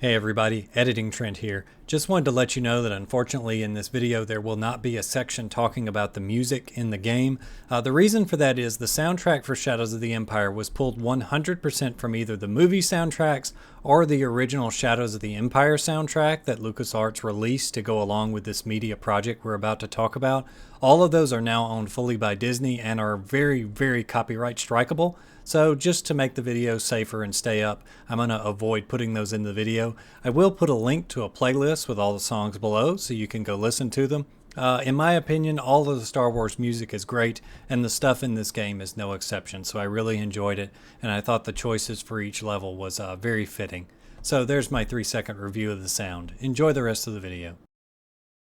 Hey everybody, Editing Trent here. Just wanted to let you know that unfortunately in this video there will not be a section talking about the music in the game. The reason for that is the soundtrack for Shadows of the Empire was pulled 100% from either the movie soundtracks or the original Shadows of the Empire soundtrack that LucasArts released to go along with this media project we're about to talk about. All of those are now owned fully by Disney and are very, very copyright strikeable. So just to make the video safer and stay up, I'm going to avoid putting those in the video. I will put a link to a playlist with all the songs below so you can go listen to them. In my opinion, all of the Star Wars music is great, and the stuff in this game is no exception, so I really enjoyed it, and I thought the choices for each level was very fitting. So there's my 3-second review of the sound. Enjoy the rest of the video.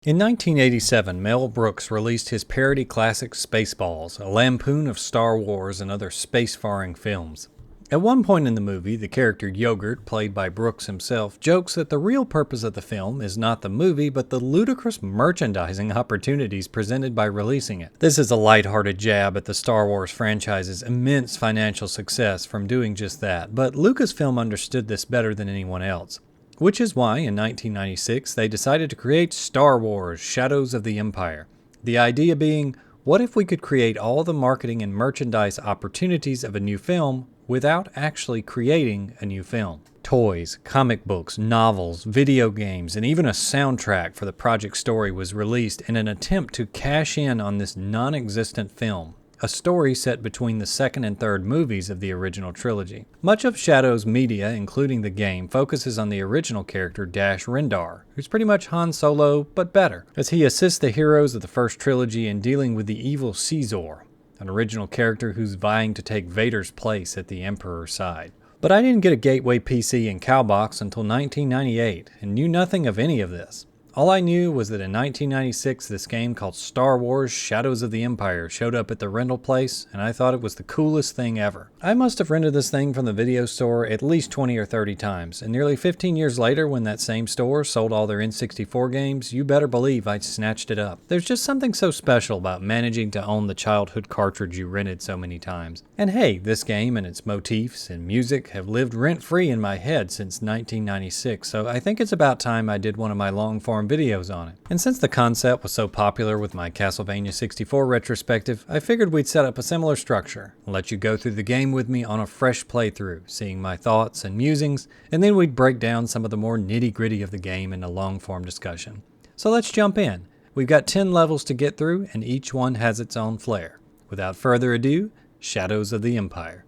In 1987, Mel Brooks released his parody classic Spaceballs, a lampoon of Star Wars and other spacefaring films. At one point in the movie, the character Yogurt, played by Brooks himself, jokes that the real purpose of the film is not the movie, but the ludicrous merchandising opportunities presented by releasing it. This is a lighthearted jab at the Star Wars franchise's immense financial success from doing just that, but Lucasfilm understood this better than anyone else. Which is why, in 1996, they decided to create Star Wars: Shadows of the Empire. The idea being, what if we could create all the marketing and merchandise opportunities of a new film without actually creating a new film? Toys, comic books, novels, video games, and even a soundtrack for the project story was released in an attempt to cash in on this non-existent film. A story set between the second and third movies of the original trilogy. Much of Shadow's media, including the game, focuses on the original character Dash Rendar, who's pretty much Han Solo, but better, as he assists the heroes of the first trilogy in dealing with the evil Caesar, an original character who's vying to take Vader's place at the Emperor's side. But I didn't get a Gateway PC and Cowbox until 1998, and knew nothing of any of this. All I knew was that in 1996 this game called Star Wars: Shadows of the Empire showed up at the rental place, and I thought it was the coolest thing ever. I must have rented this thing from the video store at least 20 or 30 times, and nearly 15 years later when that same store sold all their N64 games, you better believe I snatched it up. There's just something so special about managing to own the childhood cartridge you rented so many times. And hey, this game and its motifs and music have lived rent-free in my head since 1996, so I think it's about time I did one of my long-form videos on it. And since the concept was so popular with my Castlevania 64 retrospective, I figured we'd set up a similar structure, let you go through the game with me on a fresh playthrough, seeing my thoughts and musings, and then we'd break down some of the more nitty-gritty of the game in a long-form discussion. So let's jump in. We've got 10 levels to get through, and each one has its own flair. Without further ado, Shadows of the Empire.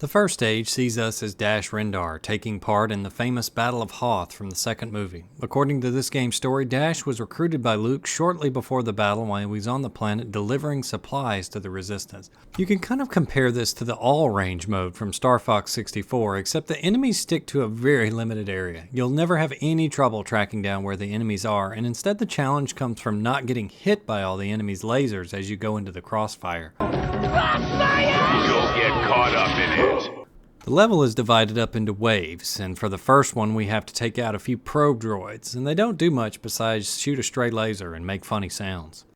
The first stage sees us as Dash Rendar taking part in the famous Battle of Hoth from the second movie. According to this game's story, Dash was recruited by Luke shortly before the battle while he was on the planet delivering supplies to the Resistance. You can kind of compare this to the all-range mode from Star Fox 64, except the enemies stick to a very limited area. You'll never have any trouble tracking down where the enemies are, and instead the challenge comes from not getting hit by all the enemies' lasers as you go into the crossfire. You'll get caught up in it. The level is divided up into waves, and for the first one we have to take out a few probe droids, and they don't do much besides shoot a stray laser and make funny sounds.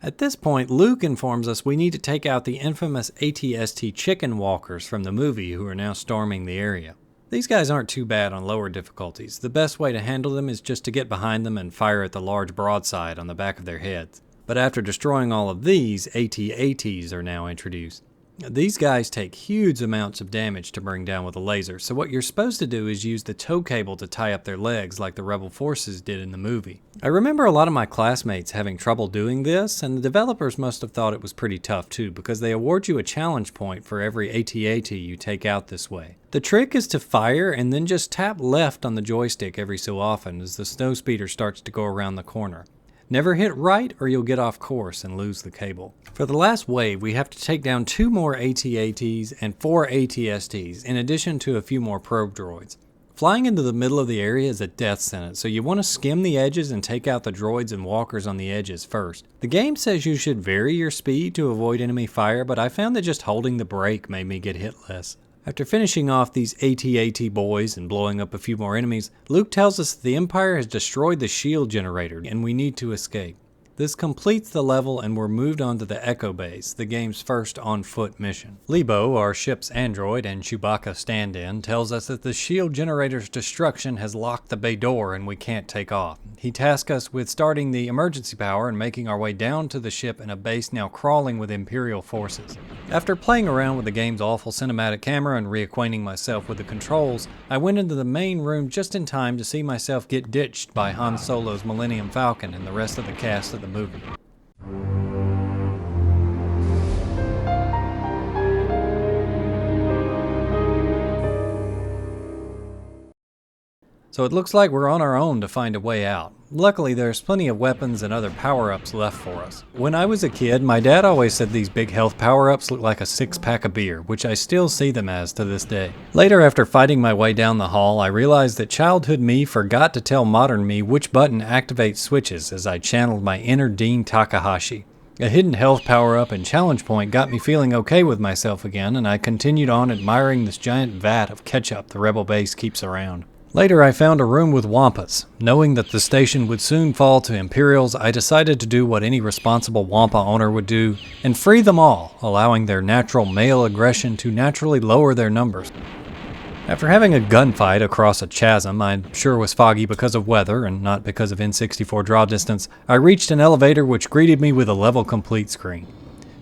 At this point, Luke informs us we need to take out the infamous ATST chicken walkers from the movie who are now storming the area. These guys aren't too bad on lower difficulties. The best way to handle them is just to get behind them and fire at the large broadside on the back of their heads. But after destroying all of these, AT-ATs are now introduced. These guys take huge amounts of damage to bring down with a laser, so what you're supposed to do is use the tow cable to tie up their legs like the Rebel forces did in the movie. I remember a lot of my classmates having trouble doing this, and the developers must have thought it was pretty tough too, because they award you a challenge point for every AT-AT you take out this way. The trick is to fire and then just tap left on the joystick every so often as the snowspeeder starts to go around the corner. Never hit right or you'll get off course and lose the cable. For the last wave, we have to take down 2 more AT-ATs and 4 AT-STs, in addition to a few more probe droids. Flying into the middle of the area is a death sentence, so you want to skim the edges and take out the droids and walkers on the edges first. The game says you should vary your speed to avoid enemy fire, but I found that just holding the brake made me get hit less. After finishing off these AT-AT boys and blowing up a few more enemies, Luke tells us that the Empire has destroyed the shield generator and we need to escape. This completes the level and we're moved on to the Echo Base, the game's first on-foot mission. Lebo, our ship's android and Chewbacca stand-in, tells us that the shield generator's destruction has locked the bay door and we can't take off. He tasks us with starting the emergency power and making our way down to the ship in a base now crawling with Imperial forces. After playing around with the game's awful cinematic camera and reacquainting myself with the controls, I went into the main room just in time to see myself get ditched by Han Solo's Millennium Falcon and the rest of the cast of the movie. So it looks like we're on our own to find a way out. Luckily, there's plenty of weapons and other power-ups left for us. When I was a kid, my dad always said these big health power-ups look like a six-pack of beer, which I still see them as to this day. Later, after fighting my way down the hall, I realized that childhood me forgot to tell modern me which button activates switches as I channeled my inner Dean Takahashi. A hidden health power-up and challenge point got me feeling okay with myself again, and I continued on admiring this giant vat of ketchup the Rebel base keeps around. Later, I found a room with Wampas. Knowing that the station would soon fall to Imperials, I decided to do what any responsible Wampa owner would do and free them all, allowing their natural male aggression to naturally lower their numbers. After having a gunfight across a chasm I'm sure was foggy because of weather and not because of N64 draw distance, I reached an elevator which greeted me with a level complete screen.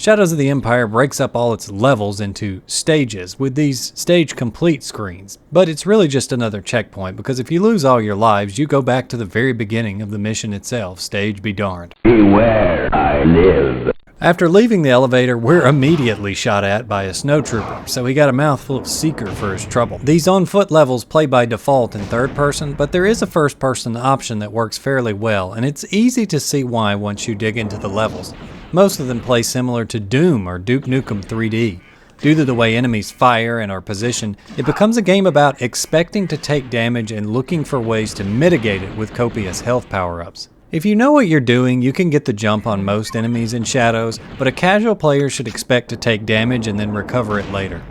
Shadows of the Empire breaks up all its levels into stages with these stage complete screens, but it's really just another checkpoint because if you lose all your lives, you go back to the very beginning of the mission itself, stage be darned. Beware, I live. After leaving the elevator, we're immediately shot at by a snowtrooper, so he got a mouthful of Seeker for his trouble. These on-foot levels play by default in third person, but there is a first-person option that works fairly well, and it's easy to see why once you dig into the levels. Most of them play similar to Doom or Duke Nukem 3D. Due to the way enemies fire and are positioned, it becomes a game about expecting to take damage and looking for ways to mitigate it with copious health power-ups. If you know what you're doing, you can get the jump on most enemies in Shadows, but a casual player should expect to take damage and then recover it later.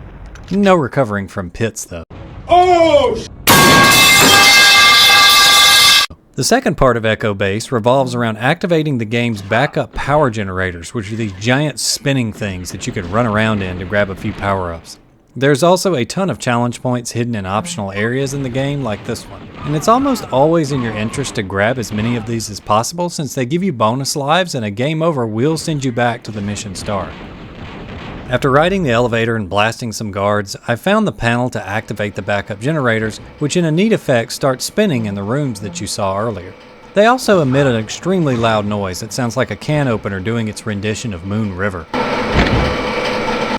No recovering from pits though. Oh! The second part of Echo Base revolves around activating the game's backup power generators, which are these giant spinning things that you can run around in to grab a few power-ups. There's also a ton of challenge points hidden in optional areas in the game like this one. And it's almost always in your interest to grab as many of these as possible since they give you bonus lives and a game over will send you back to the mission start. After riding the elevator and blasting some guards, I found the panel to activate the backup generators, which in a neat effect start spinning in the rooms that you saw earlier. They also emit an extremely loud noise that sounds like a can opener doing its rendition of Moon River.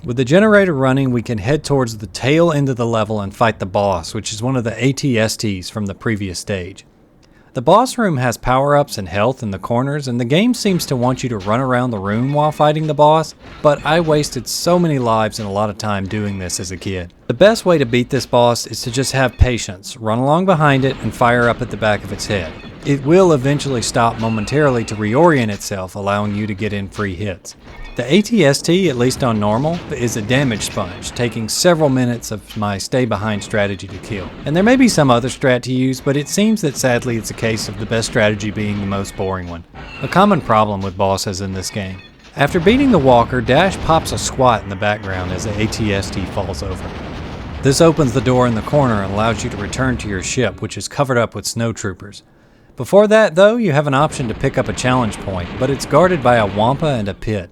With the generator running, we can head towards the tail end of the level and fight the boss, which is one of the ATSTs from the previous stage. The boss room has power-ups and health in the corners, and the game seems to want you to run around the room while fighting the boss, but I wasted so many lives and a lot of time doing this as a kid. The best way to beat this boss is to just have patience, run along behind it, and fire up at the back of its head. It will eventually stop momentarily to reorient itself, allowing you to get in free hits. The ATST, at least on normal, is a damage sponge, taking several minutes of my stay behind strategy to kill. And there may be some other strat to use, but it seems that sadly it's a case of the best strategy being the most boring one. A common problem with bosses in this game. After beating the walker, Dash pops a squat in the background as the ATST falls over. This opens the door in the corner and allows you to return to your ship, which is covered up with snowtroopers. Before that though, you have an option to pick up a challenge point, but it's guarded by a Wampa and a pit.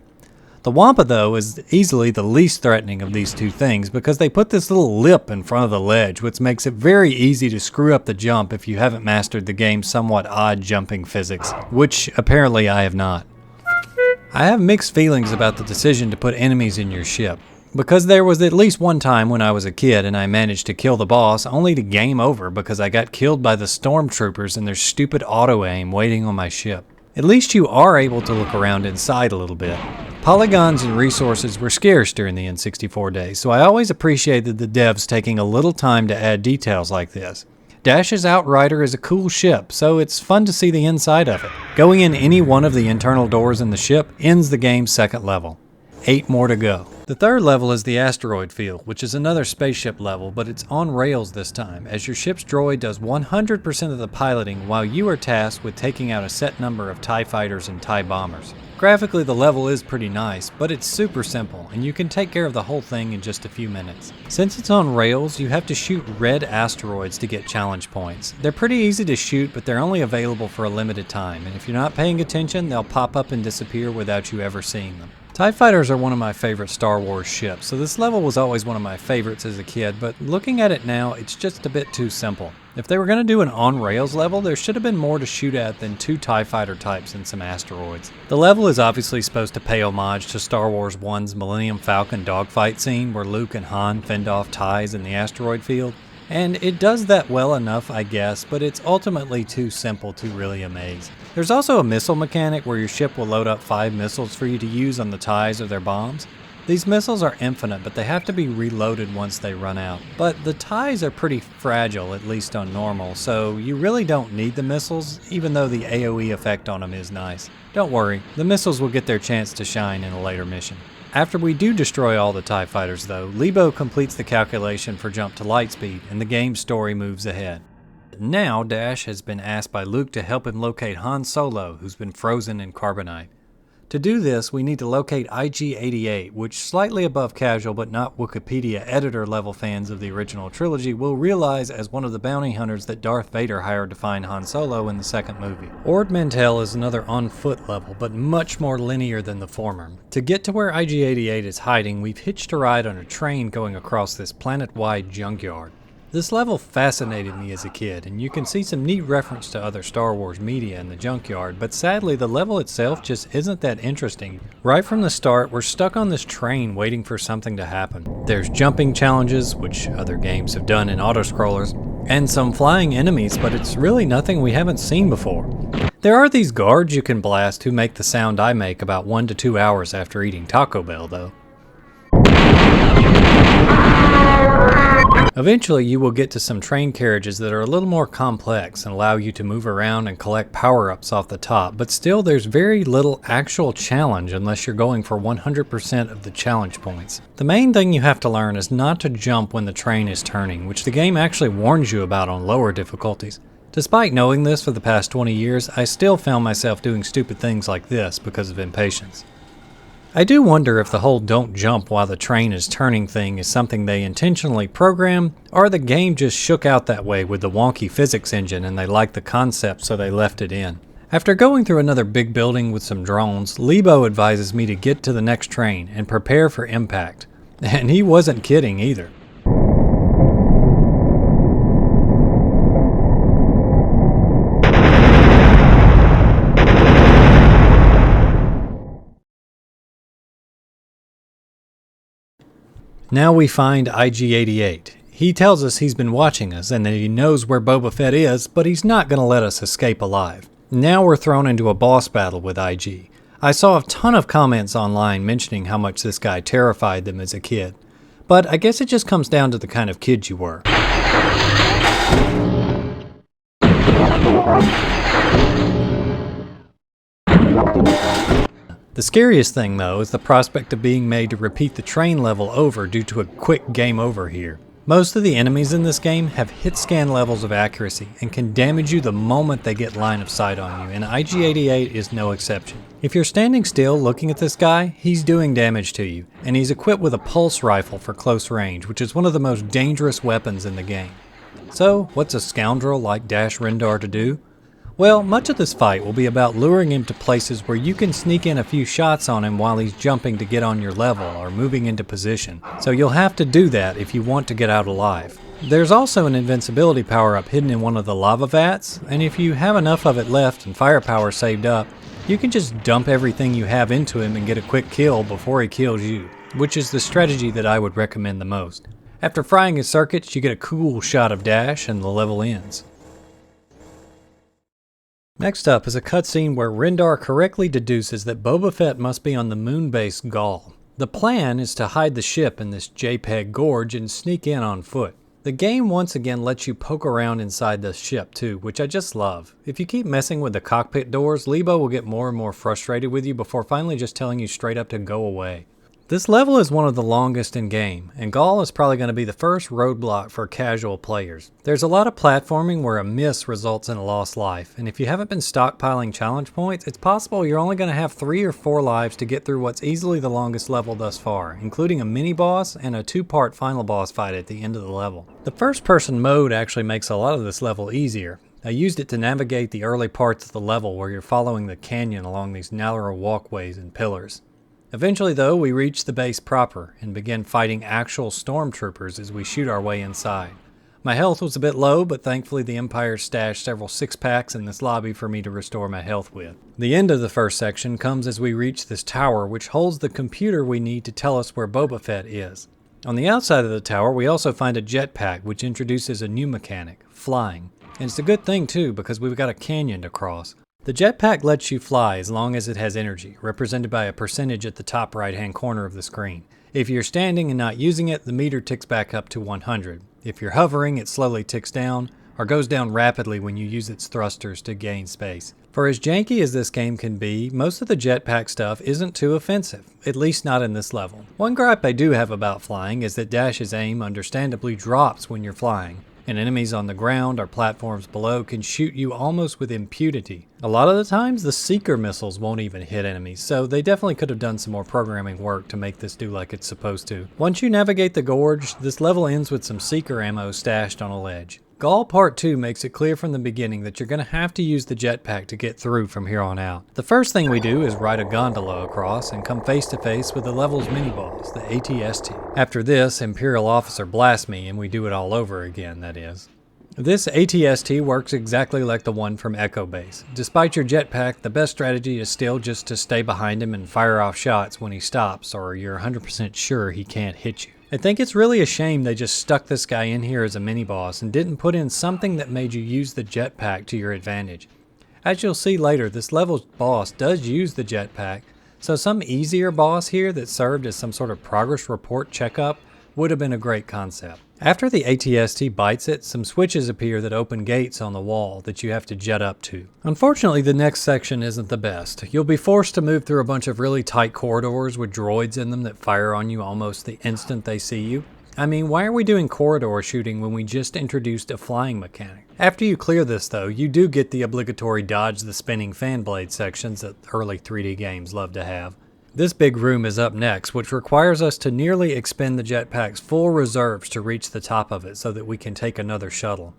The Wampa, though, is easily the least threatening of these two things because they put this little lip in front of the ledge, which makes it very easy to screw up the jump if you haven't mastered the game's somewhat odd jumping physics, which apparently I have not. I have mixed feelings about the decision to put enemies in your ship, because there was at least one time when I was a kid and I managed to kill the boss only to game over because I got killed by the stormtroopers and their stupid auto-aim waiting on my ship. At least you are able to look around inside a little bit. Polygons and resources were scarce during the N64 days, so I always appreciated the devs taking a little time to add details like this. Dash's Outrider is a cool ship, so it's fun to see the inside of it. Going in any one of the internal doors in the ship ends the game's second level. 8 more to go. The third level is the Asteroid Field, which is another spaceship level, but it's on rails this time, as your ship's droid does 100% of the piloting while you are tasked with taking out a set number of TIE fighters and TIE bombers. Graphically, the level is pretty nice, but it's super simple, and you can take care of the whole thing in just a few minutes. Since it's on rails, you have to shoot red asteroids to get challenge points. They're pretty easy to shoot, but they're only available for a limited time, and if you're not paying attention, they'll pop up and disappear without you ever seeing them. TIE fighters are one of my favorite Star Wars ships, so this level was always one of my favorites as a kid, but looking at it now, it's just a bit too simple. If they were going to do an on-rails level, there should have been more to shoot at than 2 TIE fighter types and some asteroids. The level is obviously supposed to pay homage to Star Wars 1's Millennium Falcon dogfight scene where Luke and Han fend off TIEs in the asteroid field. And it does that well enough, I guess, but it's ultimately too simple to really amaze. There's also a missile mechanic where your ship will load up 5 missiles for you to use on the TIEs or their bombs. These missiles are infinite, but they have to be reloaded once they run out. But the TIEs are pretty fragile, at least on normal, so you really don't need the missiles, even though the AoE effect on them is nice. Don't worry, the missiles will get their chance to shine in a later mission. After we do destroy all the TIE fighters though, Lebo completes the calculation for jump to lightspeed and the game's story moves ahead. Now Dash has been asked by Luke to help him locate Han Solo, who's been frozen in carbonite. To do this, we need to locate IG-88, which slightly above casual but not Wikipedia editor level fans of the original trilogy will realize as one of the bounty hunters that Darth Vader hired to find Han Solo in the second movie. Ord Mantell is another on-foot level, but much more linear than the former. To get to where IG-88 is hiding, we've hitched a ride on a train going across this planet-wide junkyard. This level fascinated me as a kid, and you can see some neat reference to other Star Wars media in the junkyard, but sadly the level itself just isn't that interesting. Right from the start, we're stuck on this train waiting for something to happen. There's jumping challenges, which other games have done in autoscrollers, and some flying enemies, but it's really nothing we haven't seen before. There are these guards you can blast who make the sound I make about 1 to 2 hours after eating Taco Bell though. Eventually you will get to some train carriages that are a little more complex and allow you to move around and collect power-ups off the top, but still there's very little actual challenge unless you're going for 100% of the challenge points. The main thing you have to learn is not to jump when the train is turning, which the game actually warns you about on lower difficulties. Despite knowing this for the past 20 years, I still found myself doing stupid things like this because of impatience. I do wonder if the whole don't jump while the train is turning thing is something they intentionally programmed, or the game just shook out that way with the wonky physics engine and they liked the concept so they left it in. After going through another big building with some drones, Lebo advises me to get to the next train and prepare for impact. And he wasn't kidding either. Now we find IG-88. He tells us he's been watching us and that he knows where Boba Fett is, but he's not going to let us escape alive. Now we're thrown into a boss battle with IG. I saw a ton of comments online mentioning how much this guy terrified them as a kid. But I guess it just comes down to the kind of kid you were. The scariest thing though is the prospect of being made to repeat the train level over due to a quick game over here. Most of the enemies in this game have hit scan levels of accuracy and can damage you the moment they get line of sight on you, and IG-88 is no exception. If you're standing still looking at this guy, he's doing damage to you, and he's equipped with a pulse rifle for close range, which is one of the most dangerous weapons in the game. So, what's a scoundrel like Dash Rendar to do? Well, much of this fight will be about luring him to places where you can sneak in a few shots on him while he's jumping to get on your level or moving into position, so you'll have to do that if you want to get out alive. There's also an invincibility power-up hidden in one of the lava vats, and if you have enough of it left and firepower saved up, you can just dump everything you have into him and get a quick kill before he kills you, which is the strategy that I would recommend the most. After frying his circuits, you get a cool shot of Dash and the level ends. Next up is a cutscene where Rendar correctly deduces that Boba Fett must be on the moon base Gaul. The plan is to hide the ship in this JPEG gorge and sneak in on foot. The game once again lets you poke around inside the ship too, which I just love. If you keep messing with the cockpit doors, Lebo will get more and more frustrated with you before finally just telling you straight up to go away. This level is one of the longest in game, and Gaul is probably going to be the first roadblock for casual players. There's a lot of platforming where a miss results in a lost life, and if you haven't been stockpiling challenge points, it's possible you're only going to have 3 or 4 lives to get through what's easily the longest level thus far, including a mini-boss and a 2-part final boss fight at the end of the level. The first-person mode actually makes a lot of this level easier. I used it to navigate the early parts of the level where you're following the canyon along these narrow walkways and pillars. Eventually, though, we reach the base proper and begin fighting actual stormtroopers as we shoot our way inside. My health was a bit low, but thankfully the Empire stashed several 6-packs in this lobby for me to restore my health with. The end of the first section comes as we reach this tower, which holds the computer we need to tell us where Boba Fett is. On the outside of the tower, we also find a jetpack, which introduces a new mechanic, flying. And it's a good thing too, because we've got a canyon to cross. The jetpack lets you fly as long as it has energy, represented by a percentage at the top right-hand corner of the screen. If you're standing and not using it, the meter ticks back up to 100. If you're hovering, it slowly ticks down, or goes down rapidly when you use its thrusters to gain space. For as janky as this game can be, most of the jetpack stuff isn't too offensive, at least not in this level. One gripe I do have about flying is that Dash's aim understandably drops when you're flying, and enemies on the ground or platforms below can shoot you almost with impunity. A lot of the times, the Seeker missiles won't even hit enemies, so they definitely could have done some more programming work to make this do like it's supposed to. Once you navigate the gorge, this level ends with some Seeker ammo stashed on a ledge. Gaul Part 2 makes it clear from the beginning that you're going to have to use the jetpack to get through from here on out. The first thing we do is ride a gondola across and come face to face with the level's mini-boss, the ATST. After this, Imperial officer blasts me and we do it all over again, that is. This ATST works exactly like the one from Echo Base. Despite your jetpack, the best strategy is still just to stay behind him and fire off shots when he stops, or you're 100% sure he can't hit you. I think it's really a shame they just stuck this guy in here as a mini-boss and didn't put in something that made you use the jetpack to your advantage. As you'll see later, this level's boss does use the jetpack, so some easier boss here that served as some sort of progress report checkup would have been a great concept. After the ATST bites it, some switches appear that open gates on the wall that you have to jet up to. Unfortunately, the next section isn't the best. You'll be forced to move through a bunch of really tight corridors with droids in them that fire on you almost the instant they see you. I mean, why are we doing corridor shooting when we just introduced a flying mechanic? After you clear this though, you do get the obligatory dodge the spinning fan blade sections that early 3D games love to have. This big room is up next, which requires us to nearly expend the jetpack's full reserves to reach the top of it so that we can take another shuttle.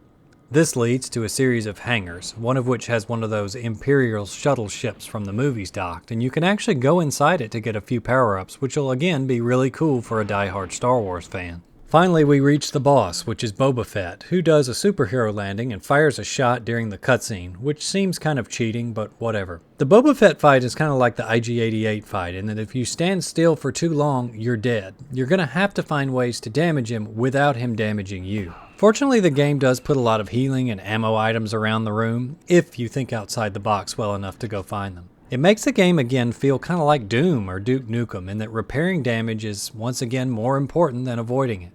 This leads to a series of hangars, one of which has one of those Imperial shuttle ships from the movies docked, and you can actually go inside it to get a few power-ups, which will again be really cool for a die-hard Star Wars fan. Finally, we reach the boss, which is Boba Fett, who does a superhero landing and fires a shot during the cutscene, which seems kind of cheating, but whatever. The Boba Fett fight is kind of like the IG-88 fight, in that if you stand still for too long, you're dead. You're going to have to find ways to damage him without him damaging you. Fortunately, the game does put a lot of healing and ammo items around the room, if you think outside the box well enough to go find them. It makes the game again feel kind of like Doom or Duke Nukem, in that repairing damage is once again more important than avoiding it.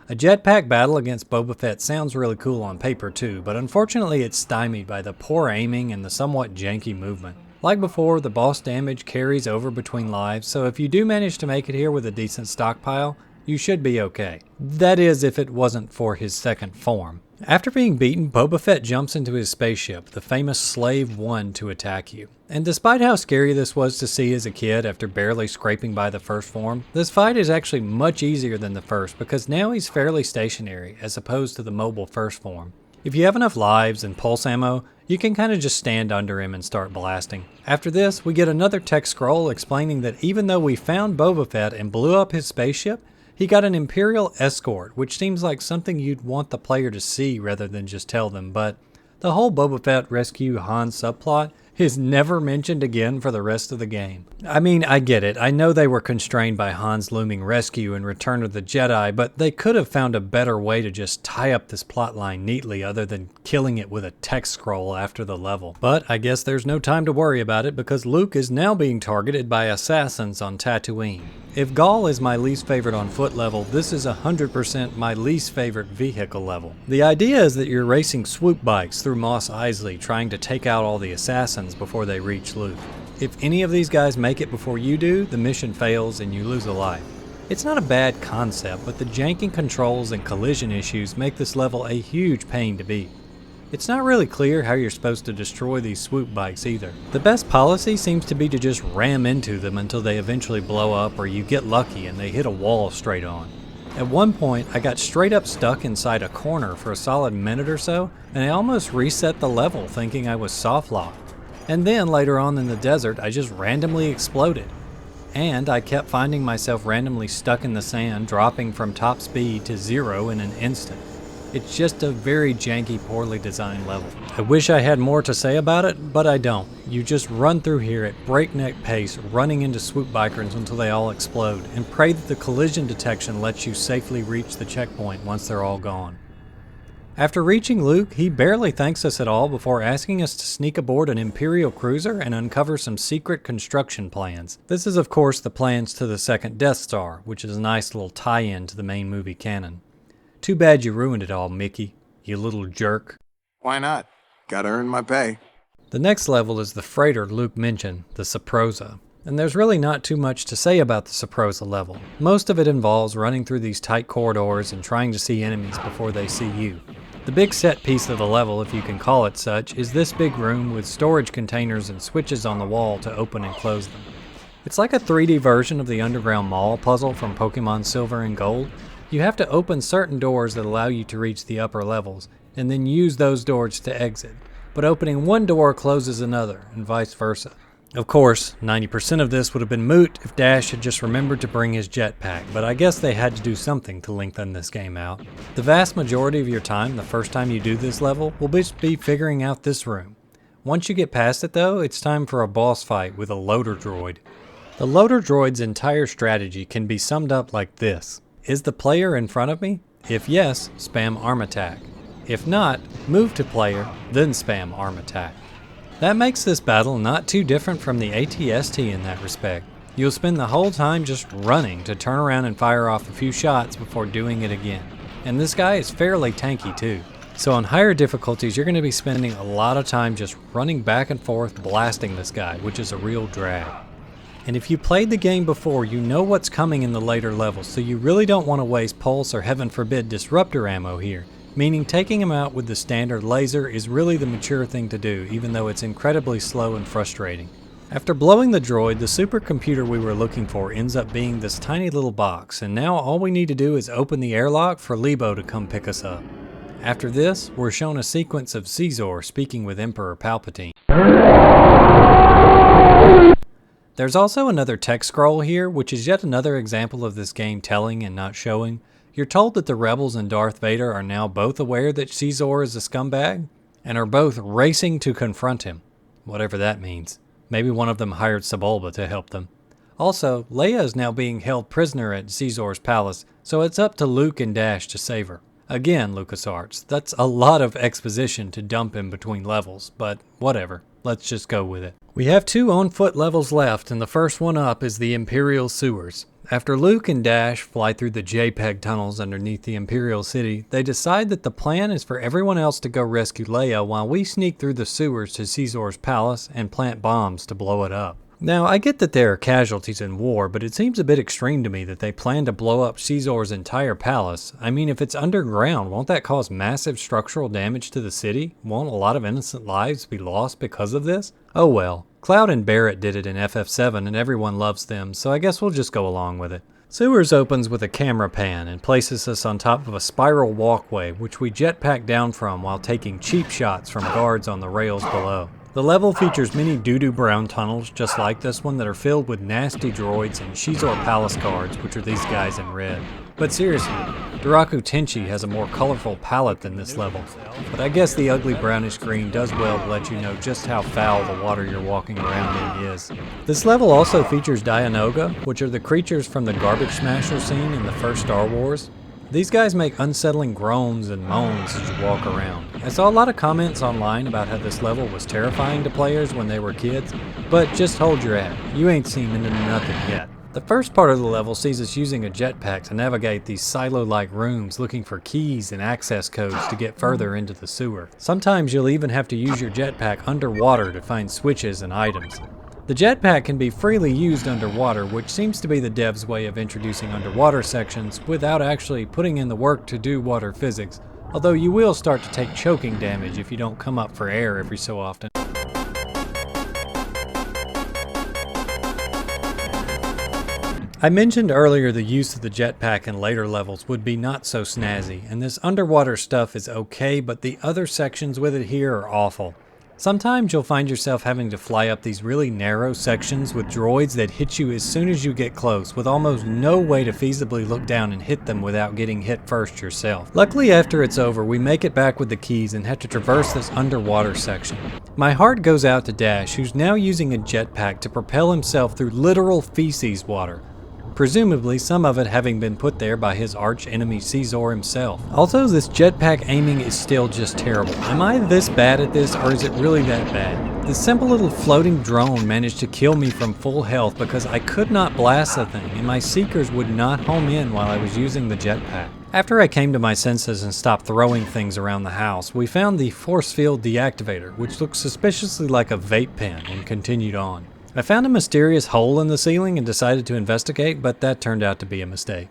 A jetpack battle against Boba Fett sounds really cool on paper too, but unfortunately it's stymied by the poor aiming and the somewhat janky movement. Like before, the boss damage carries over between lives, so if you do manage to make it here with a decent stockpile, you should be okay. That is, if it wasn't for his second form. After being beaten, Boba Fett jumps into his spaceship, the famous Slave 1, to attack you. And despite how scary this was to see as a kid after barely scraping by the first form, this fight is actually much easier than the first because now he's fairly stationary as opposed to the mobile first form. If you have enough lives and pulse ammo, you can kind of just stand under him and start blasting. After this, we get another text scroll explaining that even though we found Boba Fett and blew up his spaceship, he got an Imperial escort, which seems like something you'd want the player to see rather than just tell them, but the whole Boba Fett rescue Han subplot is never mentioned again for the rest of the game. I mean, I get it. I know they were constrained by Han's looming rescue in Return of the Jedi, but they could have found a better way to just tie up this plotline neatly other than killing it with a text scroll after the level. But I guess there's no time to worry about it because Luke is now being targeted by assassins on Tatooine. If Gaul is my least favorite on foot level, this is 100% my least favorite vehicle level. The idea is that you're racing swoop bikes through Mos Eisley trying to take out all the assassins before they reach Luke. If any of these guys make it before you do, the mission fails and you lose a life. It's not a bad concept, but the janking controls and collision issues make this level a huge pain to beat. It's not really clear how you're supposed to destroy these swoop bikes either. The best policy seems to be to just ram into them until they eventually blow up or you get lucky and they hit a wall straight on. At one point, I got straight up stuck inside a corner for a solid minute or so, and I almost reset the level thinking I was soft locked. And then later on in the desert, I just randomly exploded. And I kept finding myself randomly stuck in the sand, dropping from top speed to 0 in an instant. It's just a very janky, poorly designed level. I wish I had more to say about it, but I don't. You just run through here at breakneck pace, running into swoop bikers until they all explode, and pray that the collision detection lets you safely reach the checkpoint once they're all gone. After reaching Luke, he barely thanks us at all before asking us to sneak aboard an Imperial cruiser and uncover some secret construction plans. This is of course the plans to the second Death Star, which is a nice little tie-in to the main movie canon. Too bad you ruined it all, Mickey, you little jerk. Why not? Gotta earn my pay. The next level is the freighter Luke mentioned, the Saprosa. And there's really not too much to say about the Saprosa level. Most of it involves running through these tight corridors and trying to see enemies before they see you. The big set piece of the level, if you can call it such, is this big room with storage containers and switches on the wall to open and close them. It's like a 3D version of the Underground Mall puzzle from Pokemon Silver and Gold. You have to open certain doors that allow you to reach the upper levels, and then use those doors to exit. But opening one door closes another, and vice versa. Of course, 90% of this would have been moot if Dash had just remembered to bring his jetpack, but I guess they had to do something to lengthen this game out. The vast majority of your time, the first time you do this level, will just be figuring out this room. Once you get past it though, it's time for a boss fight with a loader droid. The loader droid's entire strategy can be summed up like this. Is the player in front of me? If yes, spam arm attack. If not, move to player, then spam arm attack. That makes this battle not too different from the AT-ST in that respect. You'll spend the whole time just running to turn around and fire off a few shots before doing it again. And this guy is fairly tanky too. So on higher difficulties, you're going to be spending a lot of time just running back and forth blasting this guy, which is a real drag. And if you played the game before, you know what's coming in the later levels, so you really don't want to waste pulse or heaven forbid disruptor ammo here, meaning taking him out with the standard laser is really the mature thing to do, even though it's incredibly slow and frustrating. After blowing the droid, the supercomputer we were looking for ends up being this tiny little box, and now all we need to do is open the airlock for Lebo to come pick us up. After this, we're shown a sequence of Caesar speaking with Emperor Palpatine. There's also another text scroll here, which is yet another example of this game telling and not showing. You're told that the rebels and Darth Vader are now both aware that Caesar is a scumbag, and are both racing to confront him, whatever that means. Maybe one of them hired Sebulba to help them. Also, Leia is now being held prisoner at Caesar's palace, so it's up to Luke and Dash to save her. Again, LucasArts, that's a lot of exposition to dump in between levels, but whatever, let's just go with it. We have 2 on-foot levels left, and the first one up is the Imperial sewers. After Luke and Dash fly through the JPEG tunnels underneath the Imperial city, they decide that the plan is for everyone else to go rescue Leia while we sneak through the sewers to Caesar's palace and plant bombs to blow it up. Now, I get that there are casualties in war, but it seems a bit extreme to me that they plan to blow up Caesar's entire palace. I mean, if it's underground, won't that cause massive structural damage to the city? Won't a lot of innocent lives be lost because of this? Oh well. Cloud and Barrett did it in FF7 and everyone loves them, so I guess we'll just go along with it. Sewers opens with a camera pan and places us on top of a spiral walkway, which we jetpack down from while taking cheap shots from guards on the rails below. The level features many doo-doo brown tunnels just like this one that are filled with nasty droids and Shizor Palace guards, which are these guys in red. But seriously, Duraku Tenchi has a more colorful palette than this level, but I guess the ugly brownish green does well to let you know just how foul the water you're walking around in is. This level also features Dianoga, which are the creatures from the Garbage Smasher scene in the first Star Wars. These guys make unsettling groans and moans as you walk around. I saw a lot of comments online about how this level was terrifying to players when they were kids, but just hold your hat, you ain't seen into nothing yet. The first part of the level sees us using a jetpack to navigate these silo-like rooms looking for keys and access codes to get further into the sewer. Sometimes you'll even have to use your jetpack underwater to find switches and items. The jetpack can be freely used underwater, which seems to be the devs' way of introducing underwater sections without actually putting in the work to do water physics, although you will start to take choking damage if you don't come up for air every so often. I mentioned earlier the use of the jetpack in later levels would be not so snazzy, and this underwater stuff is okay, but the other sections with it here are awful. Sometimes you'll find yourself having to fly up these really narrow sections with droids that hit you as soon as you get close, with almost no way to feasibly look down and hit them without getting hit first yourself. Luckily, after it's over, we make it back with the keys and have to traverse this underwater section. My heart goes out to Dash, who's now using a jetpack to propel himself through literal feces water, presumably some of it having been put there by his arch enemy Caesar himself. Also, this jetpack aiming is still just terrible. Am I this bad at this, or is it really that bad? This simple little floating drone managed to kill me from full health because I could not blast the thing, and my seekers would not home in while I was using the jetpack. After I came to my senses and stopped throwing things around the house, we found the force field deactivator, which looked suspiciously like a vape pen, and continued on. I found a mysterious hole in the ceiling and decided to investigate, but that turned out to be a mistake.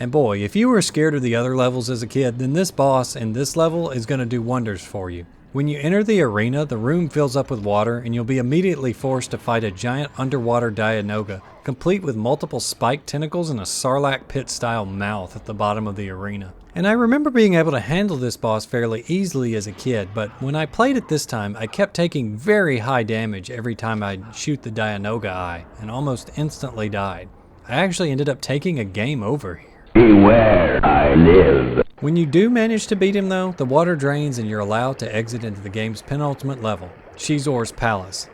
And boy, if you were scared of the other levels as a kid, then this boss in this level is going to do wonders for you. When you enter the arena, the room fills up with water and you'll be immediately forced to fight a giant underwater Dianoga, complete with multiple spiked tentacles and a Sarlacc pit-style mouth at the bottom of the arena. And I remember being able to handle this boss fairly easily as a kid, but when I played it this time, I kept taking very high damage every time I'd shoot the Dianoga eye, and almost instantly died. I actually ended up taking a game over here. Beware, I live. When you do manage to beat him though, the water drains and you're allowed to exit into the game's penultimate level, Caesar's Palace.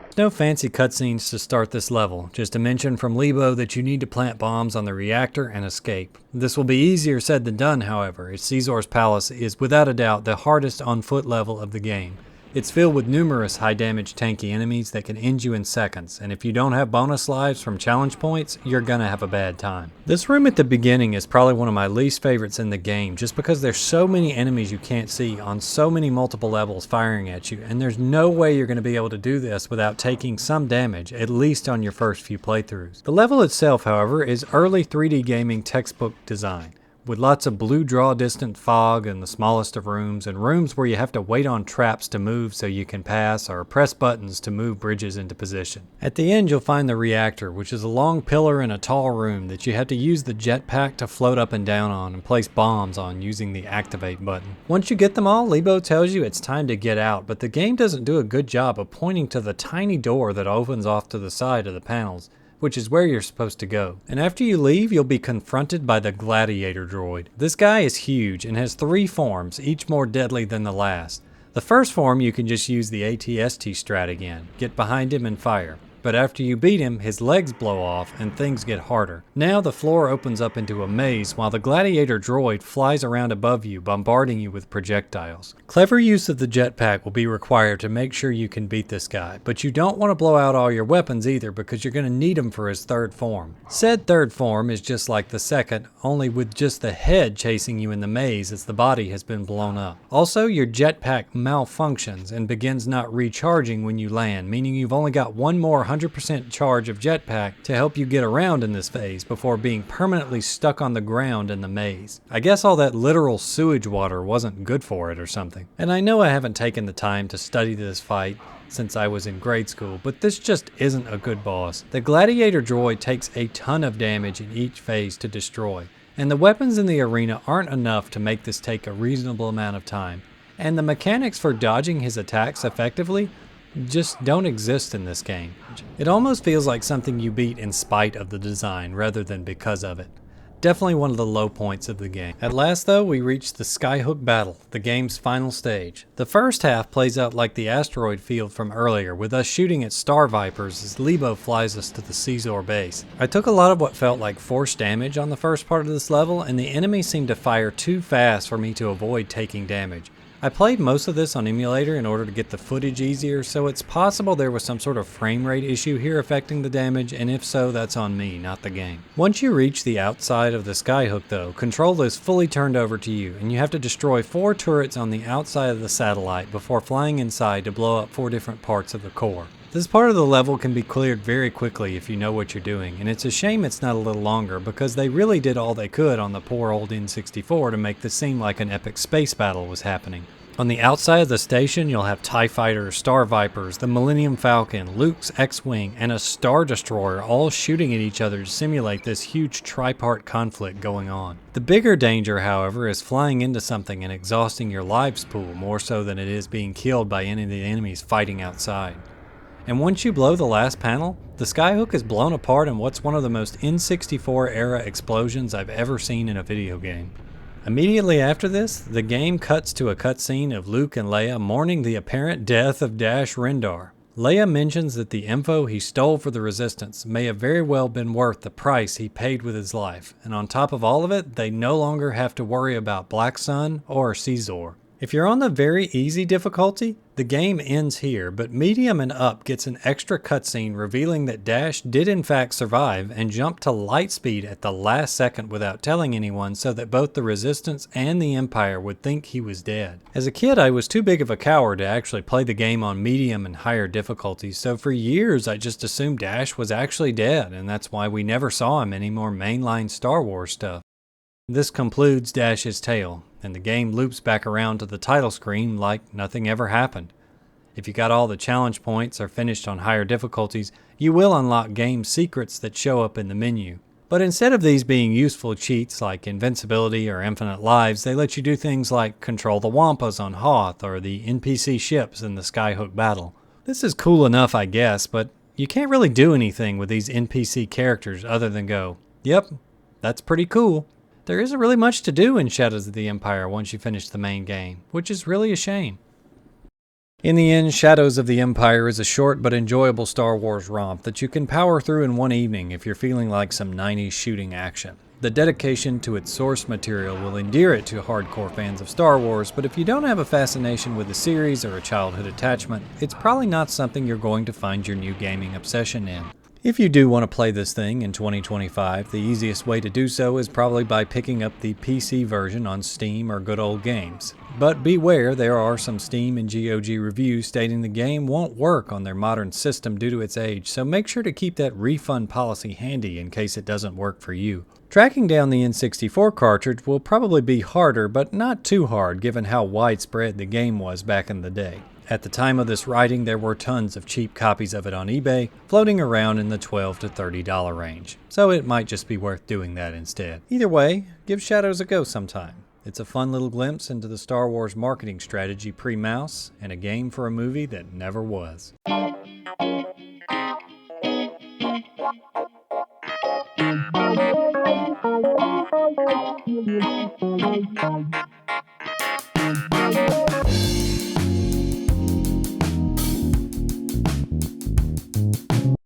There's no fancy cutscenes to start this level, just a mention from Lebo that you need to plant bombs on the reactor and escape. This will be easier said than done, however, as Caesar's Palace is without a doubt the hardest on foot level of the game. It's filled with numerous high-damage tanky enemies that can end you in seconds, and if you don't have bonus lives from challenge points, you're gonna have a bad time. This room at the beginning is probably one of my least favorites in the game, just because there's so many enemies you can't see on so many multiple levels firing at you, and there's no way you're gonna be able to do this without taking some damage, at least on your first few playthroughs. The level itself, however, is early 3D gaming textbook design, with lots of blue draw distant fog in the smallest of rooms, and rooms where you have to wait on traps to move so you can pass, or press buttons to move bridges into position. At the end you'll find the reactor, which is a long pillar in a tall room that you have to use the jetpack to float up and down on and place bombs on using the activate button. Once you get them all, Lebo tells you it's time to get out, but the game doesn't do a good job of pointing to the tiny door that opens off to the side of the panels, which is where you're supposed to go. And after you leave, you'll be confronted by the Gladiator droid. This guy is huge and has 3 forms, each more deadly than the last. The first form you can just use the ATST strat again, get behind him and fire. But after you beat him, his legs blow off and things get harder. Now the floor opens up into a maze while the Gladiator droid flies around above you, bombarding you with projectiles. Clever use of the jetpack will be required to make sure you can beat this guy, but you don't want to blow out all your weapons either because you're going to need them for his third form. Said third form is just like the second, only with just the head chasing you in the maze as the body has been blown up. Also, your jetpack malfunctions and begins not recharging when you land, meaning you've only got one more 100% charge of jetpack to help you get around in this phase before being permanently stuck on the ground in the maze. I guess all that literal sewage water wasn't good for it or something. And I know I haven't taken the time to study this fight since I was in grade school, but this just isn't a good boss. The Gladiator droid takes a ton of damage in each phase to destroy, and the weapons in the arena aren't enough to make this take a reasonable amount of time. And the mechanics for dodging his attacks effectively just don't exist in this game. It almost feels like something you beat in spite of the design rather than because of it. Definitely one of the low points of the game. At last though, we reach the Skyhook battle, the game's final stage. The first half plays out like the Asteroid Field from earlier, with us shooting at Star Vipers as Lebo flies us to the Caesar base. I took a lot of what felt like forced damage on the first part of this level, and the enemies seemed to fire too fast for me to avoid taking damage. I played most of this on emulator in order to get the footage easier, so it's possible there was some sort of frame rate issue here affecting the damage, and if so, that's on me, not the game. Once you reach the outside of the Skyhook though, control is fully turned over to you, and you have to destroy 4 turrets on the outside of the satellite before flying inside to blow up 4 different parts of the core. This part of the level can be cleared very quickly if you know what you're doing, and it's a shame it's not a little longer because they really did all they could on the poor old N64 to make this seem like an epic space battle was happening. On the outside of the station, you'll have TIE Fighters, Star Vipers, the Millennium Falcon, Luke's X-Wing, and a Star Destroyer all shooting at each other to simulate this huge tripart conflict going on. The bigger danger, however, is flying into something and exhausting your lives pool more so than it is being killed by any of the enemies fighting outside. And once you blow the last panel, the Skyhook is blown apart in what's one of the most N64 era explosions I've ever seen in a video game. Immediately after this, the game cuts to a cutscene of Luke and Leia mourning the apparent death of Dash Rendar. Leia mentions that the info he stole for the Resistance may have very well been worth the price he paid with his life, and on top of all of it, they no longer have to worry about Black Sun or Caesar. If you're on the very easy difficulty, the game ends here, but medium and up gets an extra cutscene revealing that Dash did in fact survive and jumped to light speed at the last second without telling anyone so that both the Resistance and the Empire would think he was dead. As a kid, I was too big of a coward to actually play the game on medium and higher difficulties, so for years I just assumed Dash was actually dead, and that's why we never saw him any more mainline Star Wars stuff. This concludes Dash's tale, and the game loops back around to the title screen like nothing ever happened. If you got all the challenge points or finished on higher difficulties, you will unlock game secrets that show up in the menu. But instead of these being useful cheats like invincibility or infinite lives, they let you do things like control the Wampas on Hoth or the NPC ships in the Skyhook battle. This is cool enough, I guess, but you can't really do anything with these NPC characters other than go, "Yep, that's pretty cool." There isn't really much to do in Shadows of the Empire once you finish the main game, which is really a shame. In the end, Shadows of the Empire is a short but enjoyable Star Wars romp that you can power through in one evening if you're feeling like some 90s shooting action. The dedication to its source material will endear it to hardcore fans of Star Wars, but if you don't have a fascination with the series or a childhood attachment, it's probably not something you're going to find your new gaming obsession in. If you do want to play this thing in 2025, the easiest way to do so is probably by picking up the PC version on Steam or Good Old Games. But beware, there are some Steam and GOG reviews stating the game won't work on their modern system due to its age, so make sure to keep that refund policy handy in case it doesn't work for you. Tracking down the N64 cartridge will probably be harder, but not too hard given how widespread the game was back in the day. At the time of this writing, there were tons of cheap copies of it on eBay, floating around in the $12 to $30 range, so it might just be worth doing that instead. Either way, give Shadows a go sometime. It's a fun little glimpse into the Star Wars marketing strategy pre-mouse, and a game for a movie that never was.